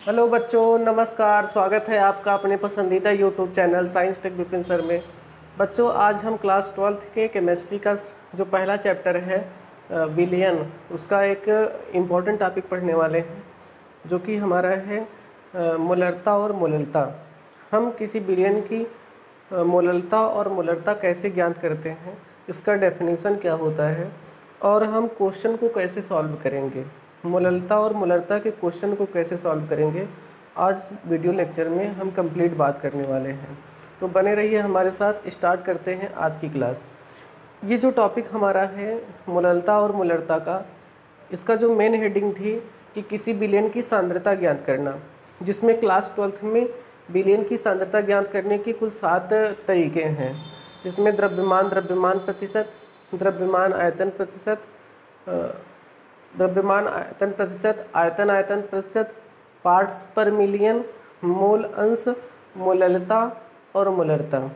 Hello बच्चों, नमस्कार। स्वागत है आपका अपने पसंदीदा YouTube channel science tech Vipin sir में। बच्चों, आज हम क्लास 12th के केमिस्ट्री का जो पहला चैप्टर है बिलियन, उसका एक इम्पॉर्टेंट टॉपिक पढ़ने वाले हैं, जो कि हमारा है मोलरता और मोलरता। हम किसी बिलियन की मोलरता और मोलरता कैसे ज्ञात करते हैं, इसका डेफिनेशन क्या होता है, और हम क्वेश्चन को कैसे सॉल्व करेंगे, मोलरता और मोलरता के क्वेश्चन को कैसे सॉल्व करेंगे, आज वीडियो लेक्चर में हम कंप्लीट बात करने वाले हैं। तो बने रहिए हमारे साथ। स्टार्ट करते हैं आज की क्लास। ये जो टॉपिक हमारा है मोलरता और मोलरता का, इसका जो मेन हेडिंग थी कि किसी बिलियन की सांद्रता ज्ञात करना, जिसमें क्लास 12th में बिलियन की सांद्रता ज्ञात करने के कुल 7 तरीके हैं, जिसमें द्रव्यमान प्रतिशत, द्रव्यमान आयतन प्रतिशत, द्रव्यमान आयतन प्रतिशत, आयतन प्रतिशत, पार्ट्स पर मिलियन, मोल अंश, मोलरता और मोलरता,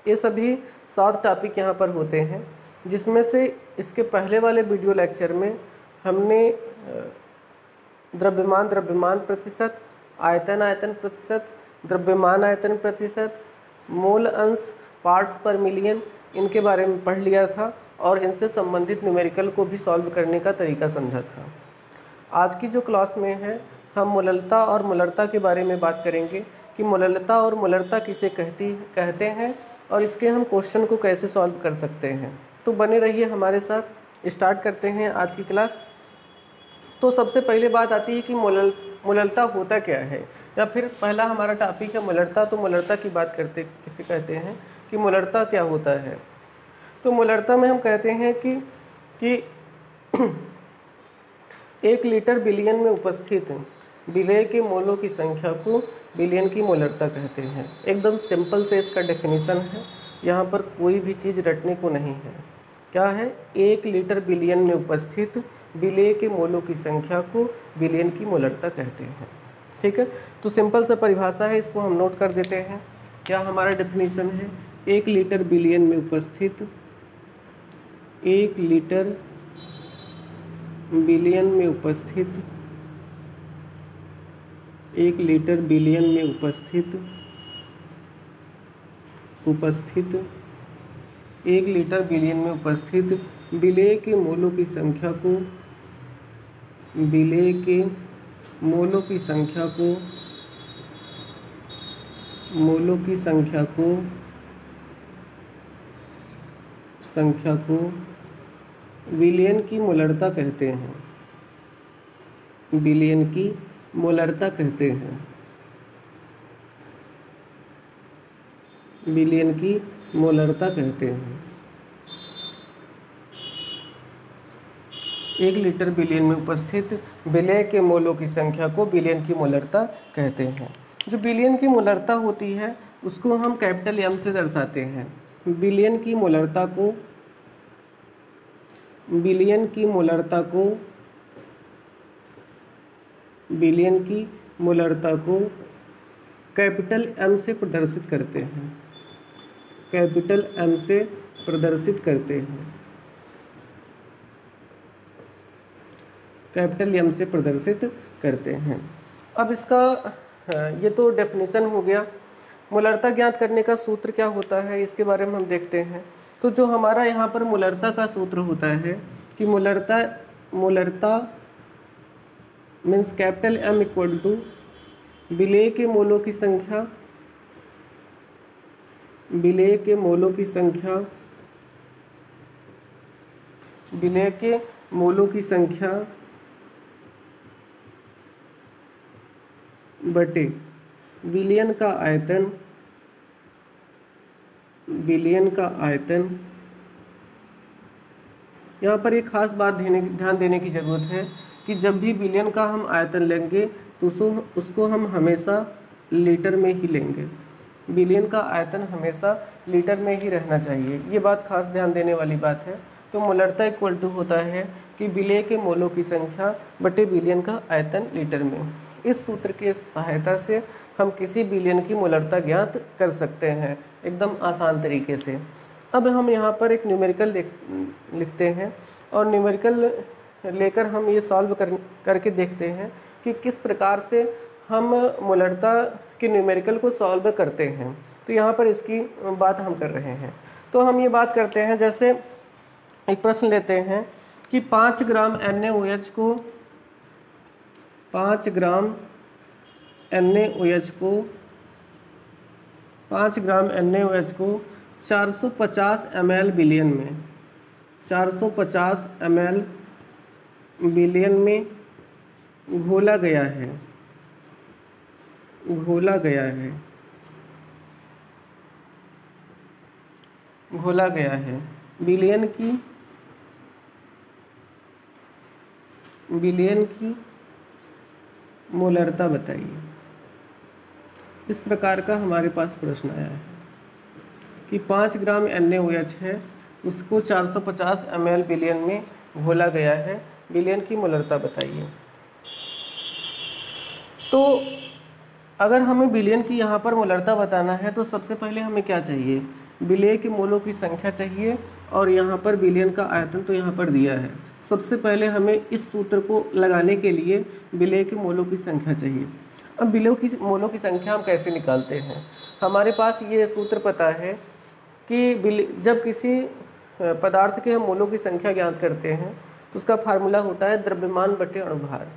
ये सभी 7 टॉपिक यहाँ पर होते हैं। जिसमें से इसके पहले वाले वीडियो लेक्चर में हमने द्रव्यमान प्रतिशत, आयतन प्रतिशत, द्रव्यमान आयतन प्रतिशत, मोल अंश, पार्ट्स पर मिलियन, इनके बारे में पढ़ लिया था और इनसे संबंधित न्यूमेरिकल को भी सॉल्व करने का तरीका समझा था। आज की जो क्लास में है, हम मोलरता और मोलरता के बारे में बात करेंगे कि मोलरता और मोलरता किसे कहते हैं और इसके हम क्वेश्चन को कैसे सॉल्व कर सकते हैं। तो बने रहिए हमारे साथ। स्टार्ट करते हैं आज की क्लास। तो सबसे पहले बात आती है कि मोलरता होता क्या है, या फिर पहला हमारा टॉपिक है मोलरता। तो मोलरता की बात करते किसे कहते हैं कि मोलरता क्या होता है। तो मोलरता में हम कहते हैं कि 1 लीटर बिलियन में उपस्थित विलेय के मोलों की संख्या को बिलियन की मोलरता कहते हैं। एकदम सिंपल से इसका डेफिनेशन है, यहाँ पर कोई भी चीज़ रटने को नहीं है। क्या है? 1 लीटर बिलियन में उपस्थित विलेय के मोलों की संख्या को बिलियन की मोलरता कहते हैं। ठीक है, तो सिंपल सा परिभाषा है, इसको हम नोट कर देते हैं। क्या हमारा डेफिनेशन है? 1 लीटर बिलियन में उपस्थित, 1 लीटर बिलियन में उपस्थित, 1 लीटर बिलियन में उपस्थित 1 लीटर बिलियन में उपस्थित विलेय के मोलों की संख्या को, विलेय के मोलों की संख्या को, विलियन की मोलरता कहते हैं। विलियन की मोलरता कहते हैं। विलियन की मोलरता कहते हैं। 1 लीटर बिलियन में उपस्थित विलेय के मोलों की संख्या को बिलियन की मोलरता कहते हैं। जो बिलियन की मोलरता होती है उसको हम कैपिटल एम से दर्शाते हैं। बिलियन की मोलरता को कैपिटल एम से प्रदर्शित करते हैं। कैपिटल एम से प्रदर्शित करते हैं। कैपिटल एम से प्रदर्शित करते हैं। अब इसका ये तो डेफिनेशन हो गया। मोलरता ज्ञात करने का सूत्र क्या होता है, इसके बारे में हम देखते हैं। तो जो हमारा यहाँ पर मोलरता का सूत्र होता है कि मोलरता means capital M equal to विलेय के मोलों की संख्या, विलेय के मोलों की संख्या बटे विलियन का आयतन। यहाँ पर एक खास बात ध्यान देने की ज़रूरत है कि जब भी बिलियन का हम आयतन लेंगे तो उसको हम हमेशा लीटर में ही लेंगे। बिलियन का आयतन हमेशा लीटर में ही रहना चाहिए, ये बात खास ध्यान देने वाली बात है। तो मोलरता इक्वल टू होता है कि विलेय के मोलों की संख्या बटे बिलियन का आयतन लीटर में। इस सूत्र की सहायता से हम किसी बिलियन की मोलरता ज्ञात कर सकते हैं एकदम आसान तरीके से। अब हम यहाँ पर एक न्यूमेरिकल लिखते हैं और न्यूमेरिकल लेकर हम ये सॉल्व करके देखते हैं कि किस प्रकार से हम मोलरता के न्यूमेरिकल को सॉल्व करते हैं, तो यहाँ पर इसकी बात हम कर रहे हैं। तो हम ये बात करते हैं, जैसे एक प्रश्न लेते हैं कि 5 ग्राम NaOH को 5 ग्राम NaOH को 450 ml बिलियन में 450 ml बिलियन में घोला गया है बिलियन की मोलरता बताइए। इस प्रकार का हमारे पास प्रश्न आया है कि 5 ग्राम NaOH है, उसको 450 ml बिलियन में घोला गया है, बिलियन की मोलरता बताइए। तो अगर हमें बिलियन की यहाँ पर मोलरता बताना है तो सबसे पहले हमें क्या चाहिए, विलेय के मोलों की संख्या चाहिए, और यहाँ पर बिलियन का आयतन तो यहाँ पर दिया है। सबसे पहले हमें इस सूत्र को लगाने के लिए विलेय के मोलों की संख्या चाहिए। अब विलेय की मोलों की संख्या हम कैसे निकालते हैं, हमारे पास ये सूत्र पता है कि जब किसी पदार्थ के हम मोलों की संख्या ज्ञात करते हैं तो उसका फार्मूला होता है द्रव्यमान बटे अणुभार।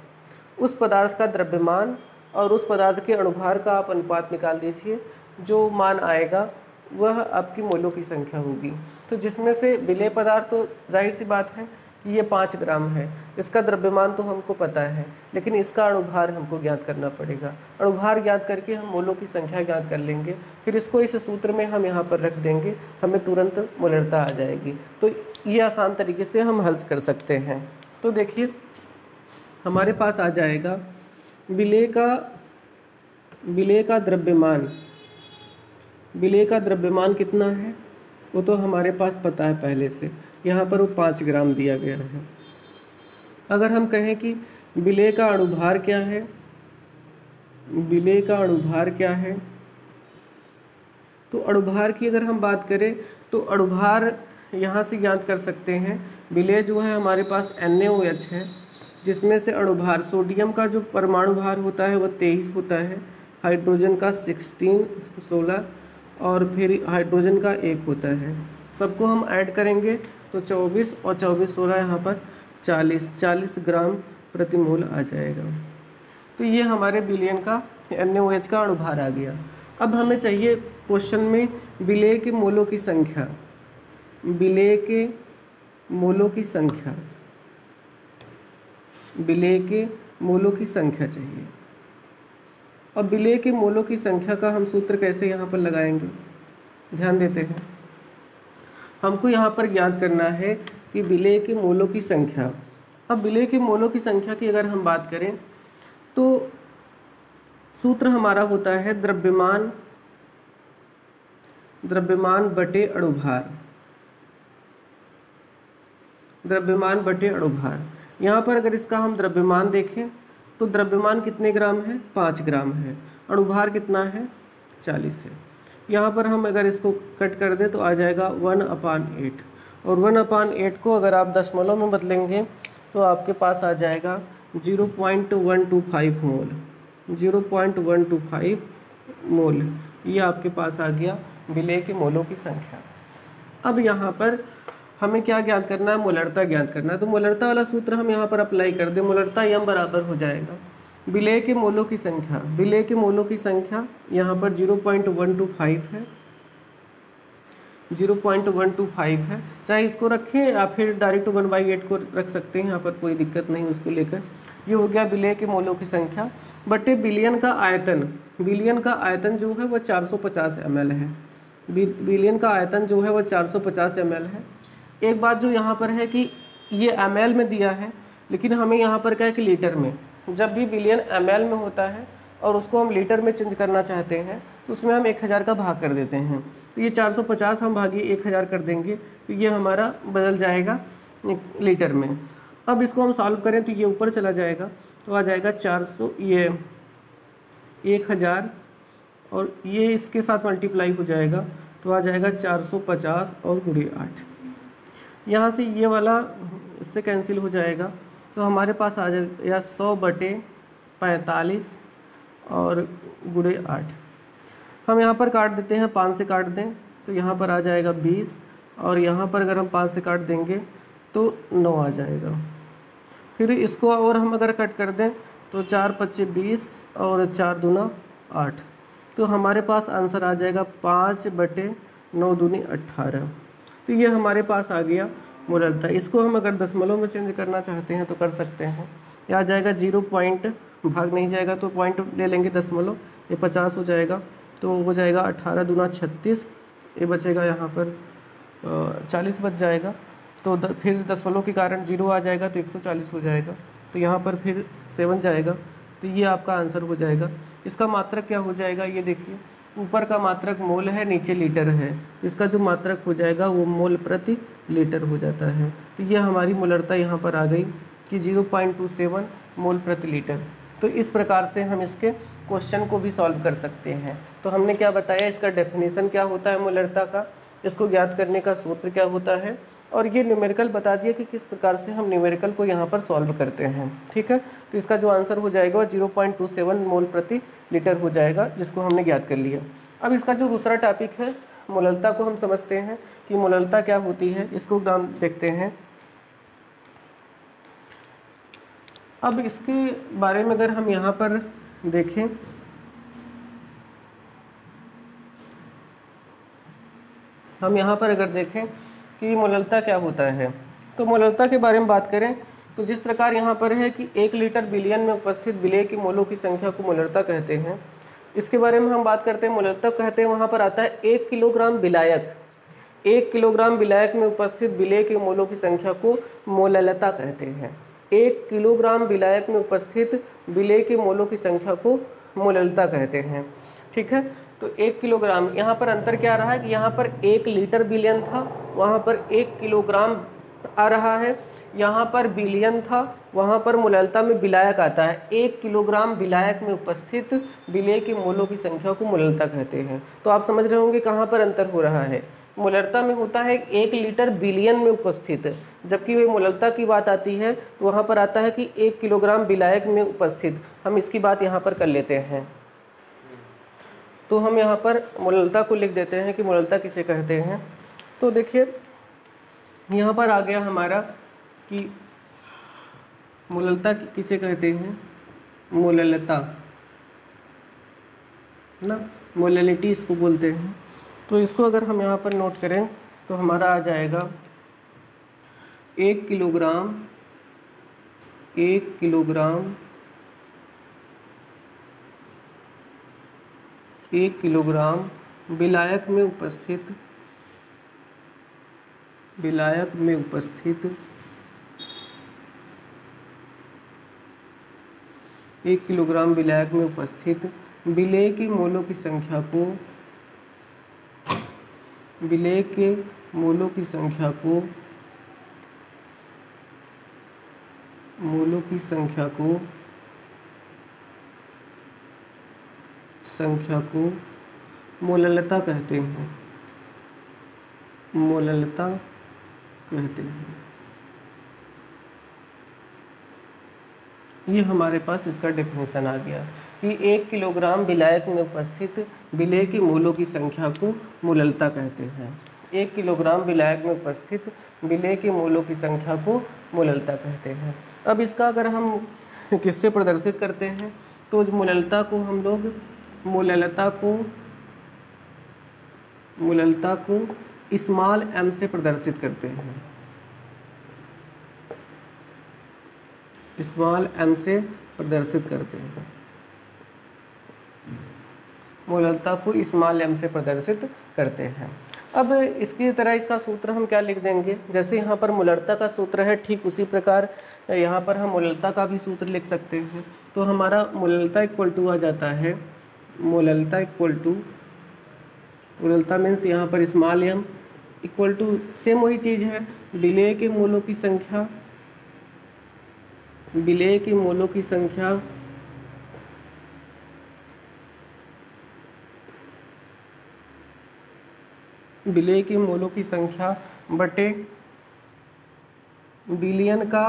उस पदार्थ का द्रव्यमान और उस पदार्थ के अणुभार का आप अनुपात निकाल दीजिए, जो मान आएगा वह आपकी मोलों की संख्या होगी। तो जिसमें से विलेय पदार्थ तो जाहिर सी बात है कि ये 5 ग्राम है, इसका द्रव्यमान तो हमको पता है, लेकिन इसका अणुभार हमको ज्ञात करना पड़ेगा। अणुभार ज्ञात करके हम मोलों की संख्या ज्ञात कर लेंगे, फिर इसको इस सूत्र में हम यहाँ पर रख देंगे, हमें तुरंत मोलरता आ जाएगी। तो ये आसान तरीके से हम हल कर सकते हैं। तो देखिए हमारे पास आ जाएगा विलेय का द्रव्यमान कितना है, वो तो हमारे पास पता है पहले से, यहाँ पर वो 5 ग्राम दिया गया है। अगर हम कहें कि विलेय का अणुभार क्या है, तो अणुभार की अगर हम बात करें तो अणुभार यहाँ से ज्ञात कर सकते हैं। विलेय जो है हमारे पास NaOH है, जिसमें से अणुभार सोडियम का जो परमाणु भार होता है वह 23 होता है, हाइड्रोजन का 16 और फिर हाइड्रोजन का 1 होता है। सबको हम ऐड करेंगे तो 24 और 24 16 यहाँ पर 40 ग्राम प्रति मोल आ जाएगा। तो ये हमारे बिलियन का NaOH का अणुभार आ गया। अब हमें चाहिए क्वेश्चन में विलेय के मोलों की संख्या, विलेय के मोलों की संख्या चाहिए। अब विलेय के मोलों की संख्या का हम सूत्र कैसे यहाँ पर लगाएंगे, ध्यान देते हैं। हमको यहाँ पर ज्ञात करना है कि विलेय के मोलों की संख्या। अब विलेय के मोलों की संख्या की अगर हम बात करें तो सूत्र हमारा होता है द्रव्यमान बटे अणुभार। यहाँ पर अगर इसका हम द्रव्यमान देखें तो द्रव्यमान कितने ग्राम है, 5 ग्राम है, अणुभार कितना है, 40 है। यहाँ पर हम अगर इसको कट कर दें तो आ जाएगा 1/8, और 1/8 को अगर आप दशमलव में बदलेंगे तो आपके पास आ जाएगा 0.125 मोल, 0.125 मोल। ये आपके पास आ गया विलेय के मोलों की संख्या। अब यहाँ पर हमें क्या ज्ञात करना है, मोलरता ज्ञात करना है। तो मोलरता वाला सूत्र हम यहाँ पर अप्लाई कर दें, मोलरता m बराबर हो जाएगा विलेय के मोलों की संख्या। विलेय के मोलों की संख्या यहाँ पर 0.125 है, 0.125 है। चाहे इसको रखें या फिर डायरेक्ट 1/8 को रख सकते हैं, यहाँ पर कोई दिक्कत नहीं उसको लेकर। ये हो गया विलेय के मोलों की संख्या बटे बिलियन का आयतन। बिलियन का आयतन जो है वह 450 ml है। बिलियन का आयतन जो है वह 450 ml है। एक बात जो यहाँ पर है कि ये ml में दिया है, लेकिन हमें यहाँ पर क्या है कि लीटर में, जब भी बिलियन ml में होता है और उसको हम लीटर में चेंज करना चाहते हैं तो उसमें हम 1000 का भाग कर देते हैं। तो ये 450 हम भागिए 1000 कर देंगे तो ये हमारा बदल जाएगा लीटर में। अब इसको हम सॉल्व करें तो ये ऊपर चला जाएगा, तो आ जाएगा 400, ये 1000 और ये इसके साथ मल्टीप्लाई हो जाएगा तो आ जाएगा 450 और गुणे 8। यहाँ से ये वाला इससे कैंसिल हो जाएगा तो हमारे पास आ जाएगा 100/45 और गुणे 8। हम यहाँ पर काट देते हैं, 5 से काट दें तो यहाँ पर आ जाएगा 20, और यहाँ पर अगर हम 5 से काट देंगे तो 9 आ जाएगा। फिर इसको और हम अगर कट कर दें तो 4 पच्चे 20 और 4 दूना 8, तो हमारे पास आंसर आ जाएगा 5/9 दूनी 18। तो ये हमारे पास आ गया मोललता। इसको हम अगर दशमलव में चेंज करना चाहते हैं तो कर सकते हैं। यह आ जाएगा 0 पॉइंट, भाग नहीं जाएगा तो पॉइंट ले लेंगे दशमलव, ये 50 हो जाएगा, तो हो जाएगा 18 दूना 36, ये बचेगा यहाँ पर 40 बच जाएगा। तो फिर दशमलव के कारण 0 आ जाएगा तो 140 हो जाएगा, तो यहाँ पर फिर 7 जाएगा, तो ये आपका आंसर हो जाएगा। इसका मात्रक क्या हो जाएगा, ये देखिए, ऊपर का मात्रक मोल है, नीचे लीटर है, तो इसका जो मात्रक हो जाएगा वो मोल प्रति लीटर हो जाता है। तो ये हमारी मोलरता यहाँ पर आ गई कि 0.27 मोल प्रति लीटर। तो इस प्रकार से हम इसके क्वेश्चन को भी सॉल्व कर सकते हैं। तो हमने क्या बताया, इसका डेफिनेशन क्या होता है मोलरता का, इसको ज्ञात करने का सूत्र क्या होता है, और ये न्यूमेरिकल बता दिया कि किस प्रकार से हम न्यूमेरिकल को यहाँ पर सॉल्व करते हैं। ठीक है, तो इसका जो आंसर हो जाएगा वो 0.27 मोल प्रति लीटर हो जाएगा, जिसको हमने ज्ञात कर लिया। अब इसका जो दूसरा टॉपिक है मोललता को हम समझते हैं कि मोललता क्या होती है, इसको नाम देखते हैं। अब इसके बारे में अगर हम यहाँ पर देखें, हम यहाँ पर अगर देखें कि मोललता क्या होता है, तो मोललता के बारे में बात करें तो जिस प्रकार यहाँ पर है कि 1 लीटर बिलियन में उपस्थित विलेय के मोलों की संख्या को मोललता कहते हैं। इसके बारे में हम बात करते हैं, मोललता कहते हैं, वहाँ पर आता है 1 किलोग्राम विलायक, 1 किलोग्राम विलायक में उपस्थित विलेय के मोलों की संख्या को मोललता कहते हैं। 1 किलोग्राम विलायक में उपस्थित विलेय के मोलों की संख्या को मोललता कहते हैं। ठीक है, तो 1 किलोग्राम, यहाँ पर अंतर क्या रहा है कि यहाँ पर 1 लीटर बिलियन था, वहाँ पर 1 किलोग्राम आ रहा है, यहाँ पर बिलियन था, वहाँ पर मोललता में विलायक आता है। 1 किलोग्राम विलायक में उपस्थित विलेय के मोलों की संख्या को मोललता कहते हैं। तो आप समझ रहे होंगे कहाँ पर अंतर हो रहा है। मोललता में होता है 1 लीटर बिलियन में उपस्थित, जबकि वही मोललता की बात आती है तो वहाँ पर आता है कि 1 किलोग्राम विलायक में उपस्थित। हम इसकी बात यहाँ पर कर लेते हैं, तो हम यहाँ पर मोललता को लिख देते हैं कि मोललता किसे कहते हैं। तो देखिए यहाँ पर आ गया हमारा कि मोललता किसे कहते हैं, मोललता ना, मोललिटी इसको बोलते हैं। तो इसको अगर हम यहाँ पर नोट करें तो हमारा आ जाएगा 1 किलोग्राम, 1 किलोग्राम, 1 किलोग्राम विलायक में उपस्थित, विलायक में उपस्थित 1 किलोग्राम विलायक में उपस्थित विलेय के मोलों की संख्या को, विलेय के मोलों की संख्या को, मोलों की संख्या को, संख्या को मोललता कहते हैं, मोललता कहते हैं। ये हमारे पास इसका डेफिनेशन आ गया कि 1 किलोग्राम विलायक में उपस्थित विलेय के मोलों की संख्या को मोललता कहते हैं। 1 किलोग्राम विलायक में उपस्थित विलेय के मोलों की संख्या को मोललता कहते हैं। अब इसका अगर हम किससे प्रदर्शित करते हैं तो मोललता को हम लोग मोललता को स्मॉल m से प्रदर्शित करते हैं, स्मॉल m से प्रदर्शित करते हैं, मोललता को स्मॉल m से प्रदर्शित करते हैं। अब इसकी तरह इसका सूत्र हम क्या लिख देंगे, जैसे यहाँ पर मोललता का सूत्र है ठीक उसी प्रकार यहाँ पर हम मोललता का भी सूत्र लिख सकते हैं। तो हमारा मोललता इक्वल टू आ जाता है, molality equal to, molality means यहाँ पर small m equal to same वही चीज़ है, विलेय के मोलों की संख्या, विलेय के मोलों की संख्या विलेय के मोलों की संख्या बटे बिलियन का,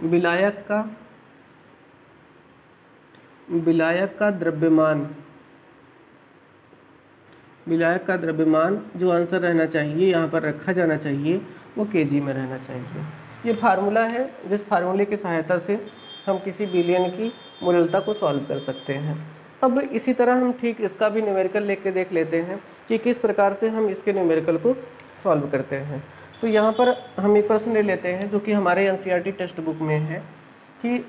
विलायक का विलायक का द्रव्यमान, विलायक का द्रव्यमान जो आंसर रहना चाहिए यहाँ पर रखा जाना चाहिए वो केजी में रहना चाहिए। ये फार्मूला है जिस फार्मूले की सहायता से हम किसी विलयन की मोललता को सॉल्व कर सकते हैं। अब इसी तरह हम ठीक इसका भी न्यूमेरिकल लेके देख लेते हैं कि किस प्रकार से हम इसके न्यूमेरिकल को सॉल्व करते हैं। तो यहाँ पर हम एक प्रश्न ले लेते हैं जो कि हमारे एनसीईआरटी टेक्स्ट बुक में है कि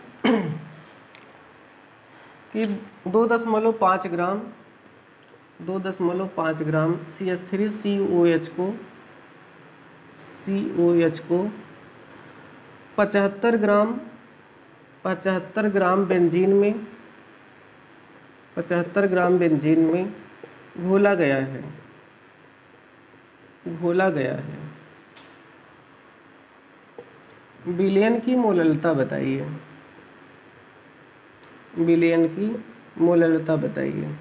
2.5 ग्राम 2.5 ग्राम CH3COH को 75 ग्राम बेंजीन में 75 ग्राम बेंजीन में घोला गया है विलयन की मोललता बताइए, विलयन की मोललता बताइए,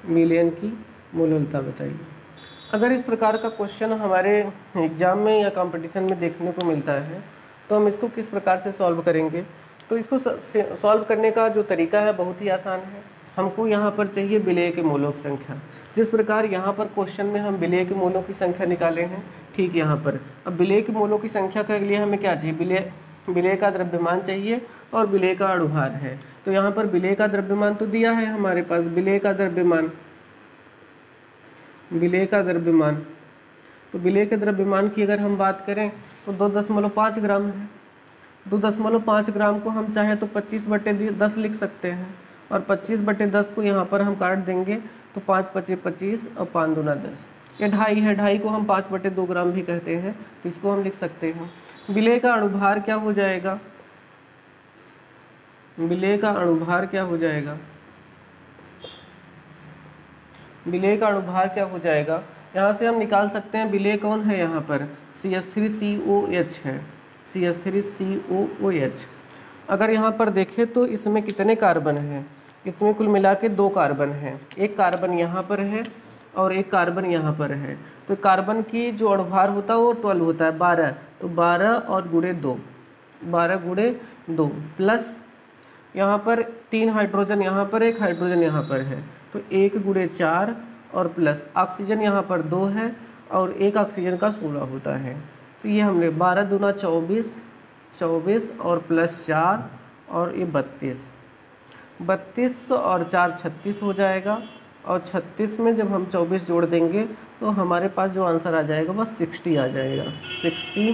विलयन की मोललता बताइए। अगर इस प्रकार का क्वेश्चन हमारे एग्ज़ाम में या कंपटीशन में देखने को मिलता है तो हम इसको किस प्रकार से सॉल्व करेंगे। तो इसको सॉल्व करने का जो तरीका है बहुत ही आसान है। हमको यहाँ पर चाहिए विलेय के मोलों की संख्या। जिस प्रकार यहाँ पर क्वेश्चन में हम विलेय के मोलों की संख्या निकाले हैं, ठीक यहाँ पर अब विलेय के मोलों की संख्या के लिए हमें क्या चाहिए, विलेय का द्रव्यमान चाहिए और विलेय का अणुभार है। तो यहाँ पर विलेय का द्रव्यमान तो दिया है हमारे पास, विलेय का द्रव्यमान, तो विलेय के द्रव्यमान की अगर हम बात करें तो 2.5 ग्राम है। 2.5 ग्राम को हम चाहे तो 25/10 लिख सकते हैं और 25/10 को यहाँ पर हम काट देंगे तो 5×5 = 25 और 5×2 = 10। ये 2.5 है, 2.5 को हम 5/2 ग्राम भी कहते हैं, तो इसको हम लिख सकते हैं। विलेय का अणुभार क्या हो जाएगा, विलेय का अणुभार क्या हो जाएगा, विलेय का अणुभार क्या हो जाएगा, यहाँ से हम निकाल सकते हैं। विलेय कौन है यहाँ पर, CH3COH है, CH3COOH। अगर यहाँ पर देखें तो इसमें कितने कार्बन हैं, इसमें कुल मिला के 2 कार्बन हैं, एक कार्बन यहाँ पर है और एक कार्बन यहाँ पर है। तो कार्बन की जो अणुभार होता है वो 12 होता है, 12, तो 12 और गुणे 2, 12 गुणे 2 प्लस यहाँ पर 3 हाइड्रोजन यहाँ पर, 1 हाइड्रोजन यहाँ पर है, तो 1 गुणे 4 और प्लस ऑक्सीजन यहाँ पर 2 है और 1 ऑक्सीजन का 16 होता है। तो ये हमने 12 दूना 24 और प्लस 4 और ये 32 और 4 36 हो जाएगा और 36 में जब हम 24 जोड़ देंगे तो हमारे पास जो आंसर आ जाएगा वह 60 आ जाएगा, 60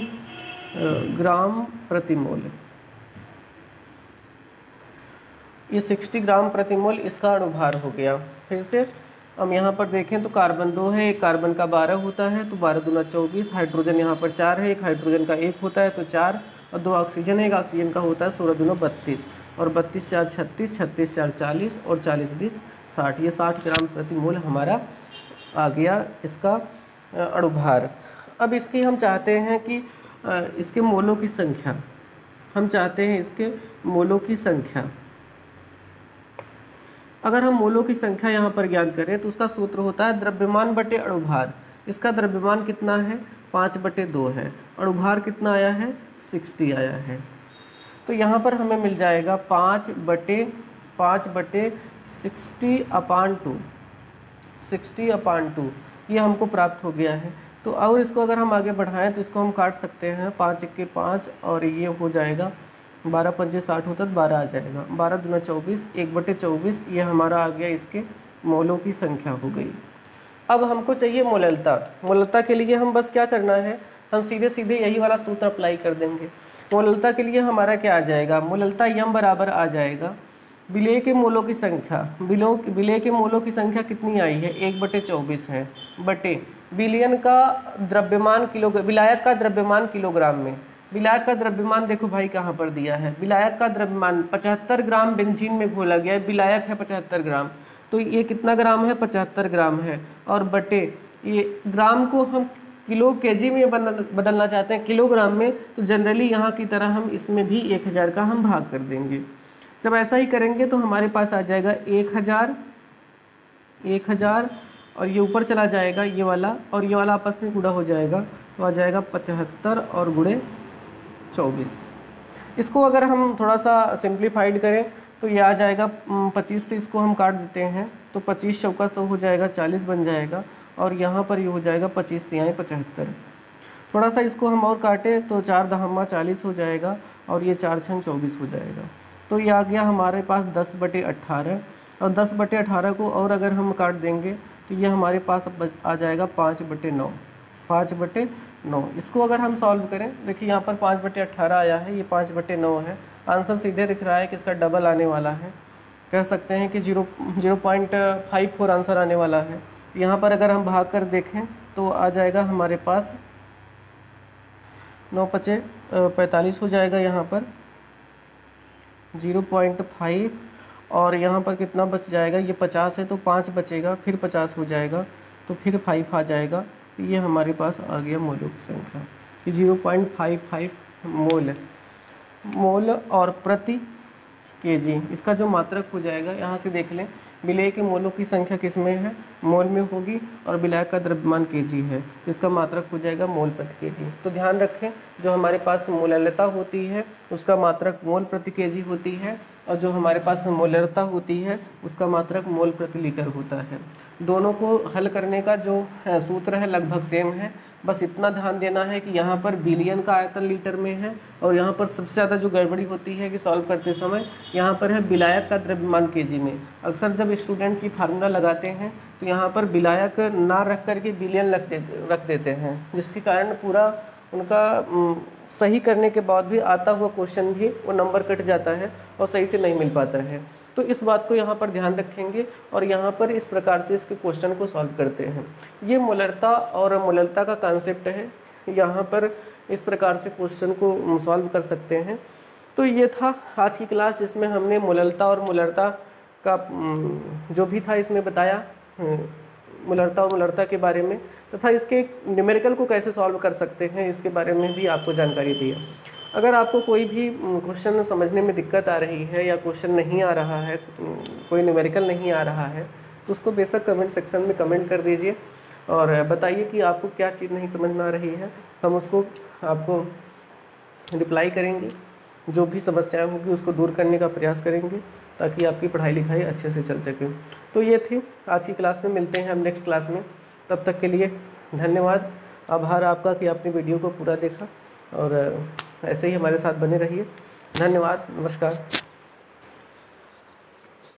ग्राम प्रति मोल। ये 60 ग्राम प्रति मोल इसका अणुभार हो गया। फिर से हम यहाँ पर देखें तो कार्बन 2 है, एक कार्बन का 12 होता है, तो 12 दूना 24, हाइड्रोजन यहाँ पर 4 है, एक हाइड्रोजन का 1 होता है तो 4 और 2 ऑक्सीजन है, एक ऑक्सीजन का होता है 16 दूना 32 और 32 4 36, 36 4 40 और 40 20 60। ये 60 ग्राम प्रति मोल हमारा आ गया इसका अणुभार। अब इसकी हम चाहते हैं कि इसके मोलों की संख्या, हम चाहते हैं इसके मोलों की संख्या। अगर हम मोलों की संख्या यहाँ पर ज्ञात करें तो उसका सूत्र होता है द्रव्यमान बटे अणुभार। इसका द्रव्यमान कितना है, 5/2 है, अणुभार कितना आया है, 60 आया है। तो यहाँ पर हमें मिल जाएगा 5/60/2, 60/2 ये हमको प्राप्त हो गया है। तो और इसको अगर हम आगे बढ़ाएं तो इसको हम काट सकते हैं, 5 × 5 और ये हो जाएगा 12 × 5 = 60 होता है, 12 आ जाएगा, 12 दूना 24, 1/24 ये हमारा आ गया, इसके मोलों की संख्या हो गई। अब हमको चाहिए मोललता। मोललता के लिए हम बस क्या करना है, हम सीधे सीधे यही वाला सूत्र अप्लाई कर देंगे। मोललता के लिए हमारा क्या आ जाएगा, मोललता यम बराबर आ जाएगा विलेय के मोलों की संख्या। विलेय के मोलों की संख्या कितनी आई है, 1/24 है, बटे विलयन का द्रव्यमान किलोग्राम, विलायक का द्रव्यमान किलोग्राम में। विलायक का द्रव्यमान देखो भाई कहाँ पर दिया है, विलायक का द्रव्यमान 75 ग्राम बेंजीन में घोला गया है, विलायक है 75 ग्राम, तो ये कितना ग्राम है, 75 ग्राम है, और बटे ये ग्राम को हम किलो केजी में बदलना चाहते हैं किलोग्राम में, तो जनरली यहाँ की तरह हम इसमें भी 1000 का हम भाग कर देंगे। जब ऐसा ही करेंगे तो हमारे पास आ जाएगा 1000 और ये ऊपर चला जाएगा ये वाला और ये वाला आपस में गुणा हो जाएगा, तो आ जाएगा 75 और गुणे 24। इसको अगर हम थोड़ा सा सिंप्लीफाइड करें तो ये आ जाएगा 25 से इसको हम काट देते हैं तो 25 चौका 100 हो जाएगा, 40 बन जाएगा, और यहाँ पर ये हो जाएगा 25 तिहाई 75। थोड़ा सा इसको हम और काटें तो 4 दहम्मा 40 हो जाएगा, और ये 4 छंग 24 हो जाएगा। तो ये आ गया हमारे पास 10/18, और 10/18 को और अगर हम काट देंगे तो ये हमारे पास आ जाएगा 5/9, 5/9। इसको अगर हम सॉल्व करें, देखिए यहाँ पर 5/18 आया है, ये 5/9 है। आंसर सीधे दिख रहा है कि इसका डबल आने वाला है, कह सकते हैं कि 0.54 आंसर आने वाला है। यहाँ पर अगर हम भाग कर देखें तो आ जाएगा हमारे पास 9×5 = 45 हो जाएगा, यहाँ पर 0.5, और यहाँ पर कितना बच जाएगा, ये 50 है तो 5 बचेगा, फिर 50 हो जाएगा तो फिर 5 आ जाएगा। ये हमारे पास आ गया मोलों की संख्या कि 0.55 मोल और प्रति केजी। इसका जो मात्रक हो जाएगा, यहाँ से देख लें, विलेय के मोलों की संख्या किस में है, मोल में होगी, और विलायक का द्रव्यमान केजी है तो इसका मात्रक हो जाएगा मोल प्रति केजी। तो ध्यान रखें, जो हमारे पास मोललता होती है उसका मात्रक मोल प्रति केजी होती है, और जो हमारे पास मोलरता होती है उसका मात्रक मोल प्रति लीटर होता है। दोनों को हल करने का जो सूत्र है लगभग सेम है, बस इतना ध्यान देना है कि यहाँ पर बिलियन का आयतन लीटर में है, और यहाँ पर सबसे ज़्यादा जो गड़बड़ी होती है कि सॉल्व करते समय यहाँ पर है विलायक का द्रव्यमान केजी में। अक्सर जब स्टूडेंट की फार्मूला लगाते हैं तो यहाँ पर विलायक ना रख करके बिलियन रख देते हैं, जिसके कारण पूरा उनका सही करने के बाद भी आता हुआ क्वेश्चन भी वो नंबर कट जाता है और सही से नहीं मिल पाता है। तो इस बात को यहाँ पर ध्यान रखेंगे, और यहाँ पर इस प्रकार से इसके क्वेश्चन को सॉल्व करते हैं। ये मोलरता और मोललता का कॉन्सेप्ट है, यहाँ पर इस प्रकार से क्वेश्चन को सॉल्व कर सकते हैं। तो ये था आज की क्लास, जिसमें हमने मोललता और मोलरता का जो भी था इसमें बताया, मोलरता और मोलरता के बारे में, तथा इसके न्यूमेरिकल को कैसे सॉल्व कर सकते हैं इसके बारे में भी आपको जानकारी दी है। अगर आपको कोई भी क्वेश्चन समझने में दिक्कत आ रही है, या क्वेश्चन नहीं आ रहा है, कोई न्यूमेरिकल नहीं आ रहा है, तो उसको बेशक कमेंट सेक्शन में कमेंट कर दीजिए और बताइए कि आपको क्या चीज़ नहीं समझ में आ रही है। हम उसको आपको रिप्लाई करेंगे, जो भी समस्याएं होगी उसको दूर करने का प्रयास करेंगे, ताकि आपकी पढ़ाई लिखाई अच्छे से चल सके। तो ये थी आज की क्लास में, मिलते हैं हम नेक्स्ट क्लास में। तब तक के लिए धन्यवाद, आभार आपका कि आपने वीडियो को पूरा देखा, और ऐसे ही हमारे साथ बने रहिए। धन्यवाद, नमस्कार।